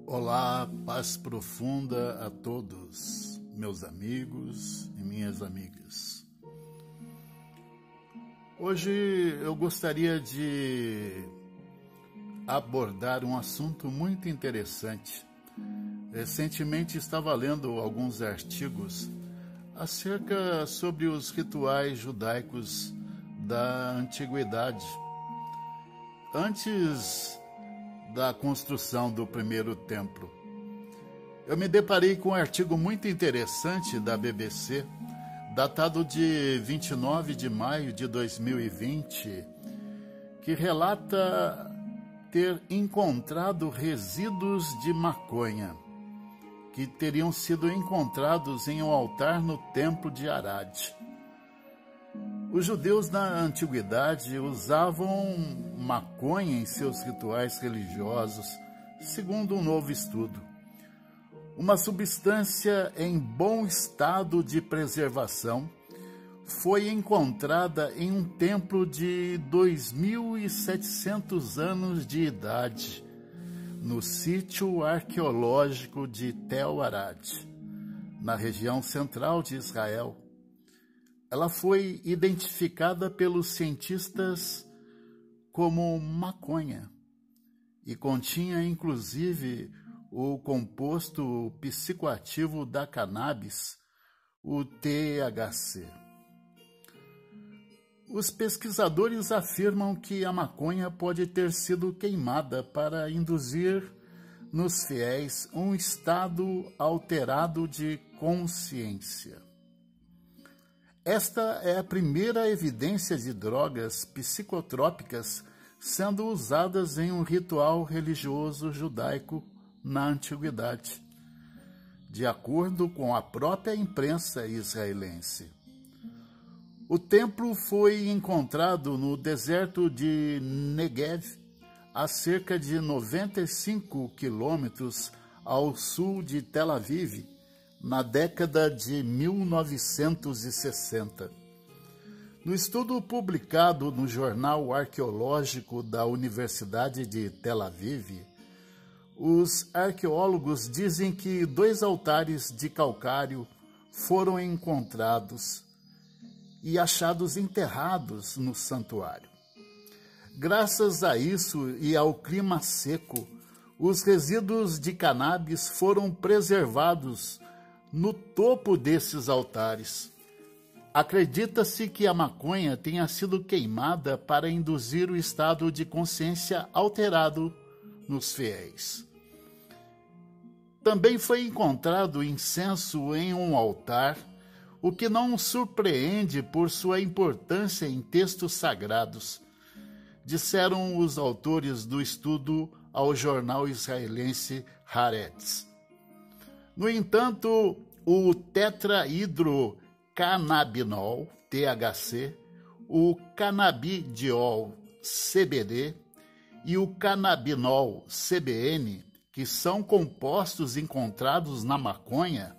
Olá, paz profunda a todos, meus amigos e minhas amigas. Hoje eu gostaria de abordar um assunto muito interessante. Recentemente estava lendo alguns artigos acerca sobre os rituais judaicos da antiguidade. Antes da construção do primeiro templo, eu me deparei com um artigo muito interessante da BBC, datado de 29 de maio de 2020, que relata ter encontrado resíduos de maconha que teriam sido encontrados em um altar no templo de Arad. Os judeus na antiguidade usavam maconha em seus rituais religiosos, segundo um novo estudo. Uma substância em bom estado de preservação foi encontrada em um templo de 2.700 anos de idade, no sítio arqueológico de Tel Arad, na região central de Israel. Ela foi identificada pelos cientistas como maconha e continha, inclusive, o composto psicoativo da cannabis, o THC. Os pesquisadores afirmam que a maconha pode ter sido queimada para induzir nos fiéis um estado alterado de consciência. Esta é a primeira evidência de drogas psicotrópicas sendo usadas em um ritual religioso judaico na antiguidade, de acordo com a própria imprensa israelense. O templo foi encontrado no deserto de Negev, a cerca de 95 quilômetros ao sul de Tel Aviv, na década de 1960. No estudo publicado no Jornal Arqueológico da Universidade de Tel Aviv, os arqueólogos dizem que 2 altares de calcário foram encontrados e achados enterrados no santuário. Graças a isso e ao clima seco, os resíduos de cannabis foram preservados no topo desses altares. Acredita-se que a maconha tenha sido queimada para induzir o estado de consciência alterado nos fiéis. Também foi encontrado incenso em um altar, o que não surpreende por sua importância em textos sagrados, disseram os autores do estudo ao jornal israelense Haaretz. No entanto, o tetrahidrocannabinol, THC, o canabidiol, CBD, e o canabinol, CBN, que são compostos encontrados na maconha,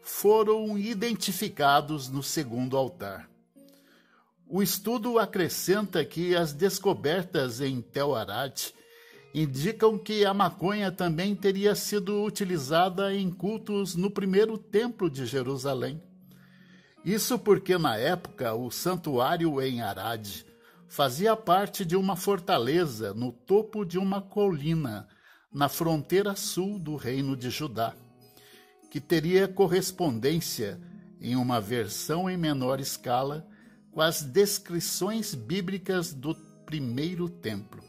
foram identificados no segundo altar. O estudo acrescenta que as descobertas em Tel Arad indicam que a maconha também teria sido utilizada em cultos no primeiro templo de Jerusalém. Isso porque, na época, o santuário em Arad fazia parte de uma fortaleza no topo de uma colina na fronteira sul do Reino de Judá, que teria correspondência, em uma versão em menor escala, com as descrições bíblicas do primeiro templo.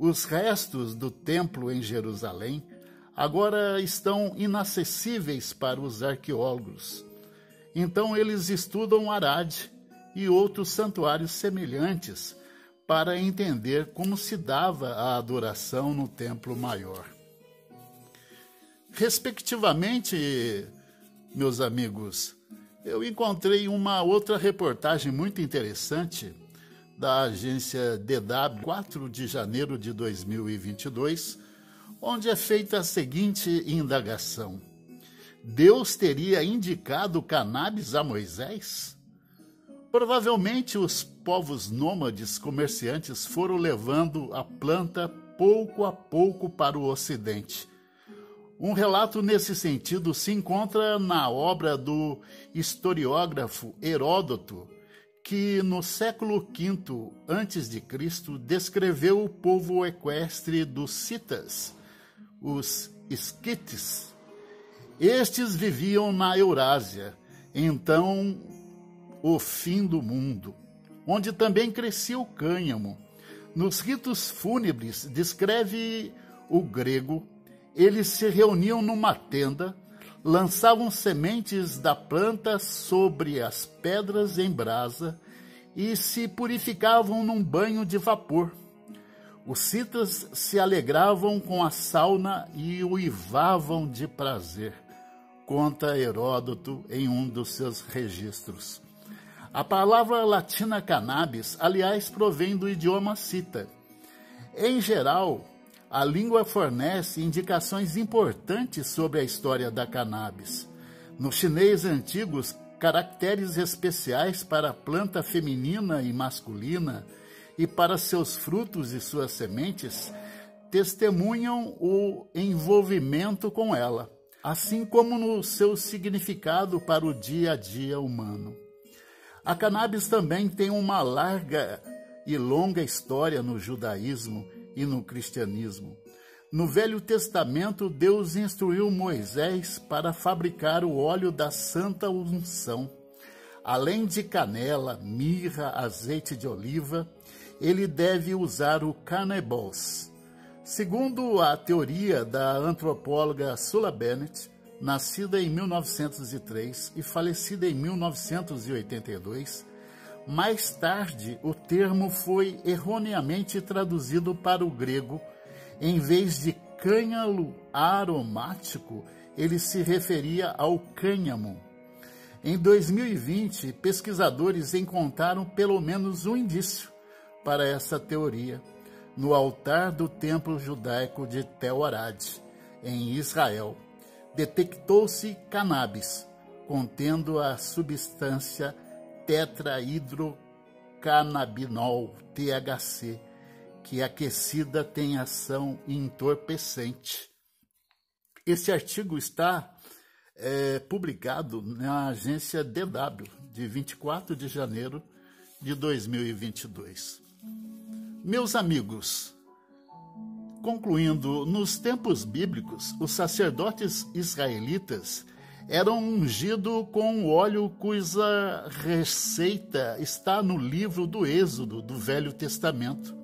Os restos do templo em Jerusalém agora estão inacessíveis para os arqueólogos. Então eles estudam Arad e outros santuários semelhantes para entender como se dava a adoração no templo maior. Respectivamente, meus amigos, eu encontrei uma outra reportagem muito interessante da agência DW, 4 de janeiro de 2022, onde é feita a seguinte indagação: Deus teria indicado cannabis a Moisés? Provavelmente os povos nômades comerciantes foram levando a planta pouco a pouco para o ocidente, Um relato nesse sentido se encontra na obra do historiógrafo Heródoto, que no século V a.C. descreveu o povo equestre dos citas, os esquites. Estes viviam na Eurásia, então o fim do mundo, onde também crescia o cânhamo. Nos ritos fúnebres, descreve o grego, eles se reuniam numa tenda, lançavam sementes da planta sobre as pedras em brasa e se purificavam num banho de vapor. Os citas se alegravam com a sauna e uivavam de prazer, conta Heródoto em um dos seus registros. A palavra latina cannabis, aliás, provém do idioma cita. Em geral, a língua fornece indicações importantes sobre a história da cannabis. No chinês antigo, caracteres especiais para a planta feminina e masculina e para seus frutos e suas sementes testemunham o envolvimento com ela, assim como no seu significado para o dia a dia humano. A cannabis também tem uma larga e longa história no judaísmo e no cristianismo. No Velho Testamento, Deus instruiu Moisés para fabricar o óleo da santa unção. Além de canela, mirra, azeite de oliva, ele deve usar o cannabis. Segundo a teoria da antropóloga Sula Bennett, nascida em 1903 e falecida em 1982, mais tarde o termo foi erroneamente traduzido para o grego. Em vez de cânhamo aromático, ele se referia ao cânhamo. Em 2020, pesquisadores encontraram pelo menos um indício para essa teoria no altar do templo judaico de Tel Arad, em Israel. Detectou-se cannabis, contendo a substância tetrahidrocannabinol, THC, que aquecida tem ação entorpecente. Esse artigo está publicado na agência DW, de 24 de janeiro de 2022. Meus amigos, concluindo, nos tempos bíblicos, os sacerdotes israelitas eram ungidos com óleo cuja receita está no livro do Êxodo, do Velho Testamento.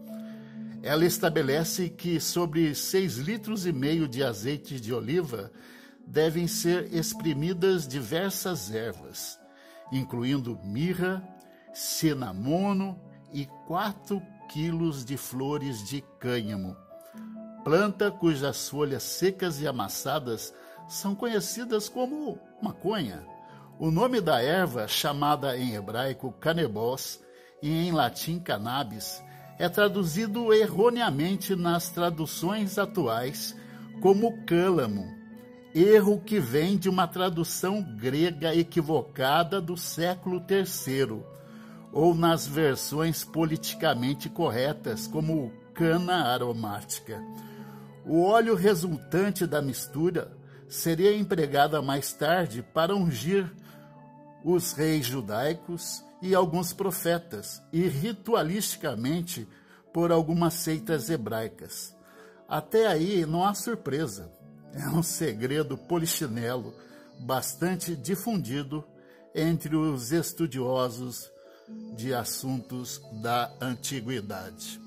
Ela estabelece que sobre 6,5 litros de azeite de oliva devem ser exprimidas diversas ervas, incluindo mirra, cinamono e 4 quilos de flores de cânhamo, planta cujas folhas secas e amassadas são conhecidas como maconha. O nome da erva, chamada em hebraico cannabis e em latim cannabis, é traduzido erroneamente nas traduções atuais como cálamo, erro que vem de uma tradução grega equivocada do século III, ou nas versões politicamente corretas como cana aromática. O óleo resultante da mistura seria empregada mais tarde para ungir os reis judaicos e alguns profetas, e ritualisticamente por algumas seitas hebraicas. Até aí não há surpresa. É um segredo polichinelo bastante difundido entre os estudiosos de assuntos da antiguidade.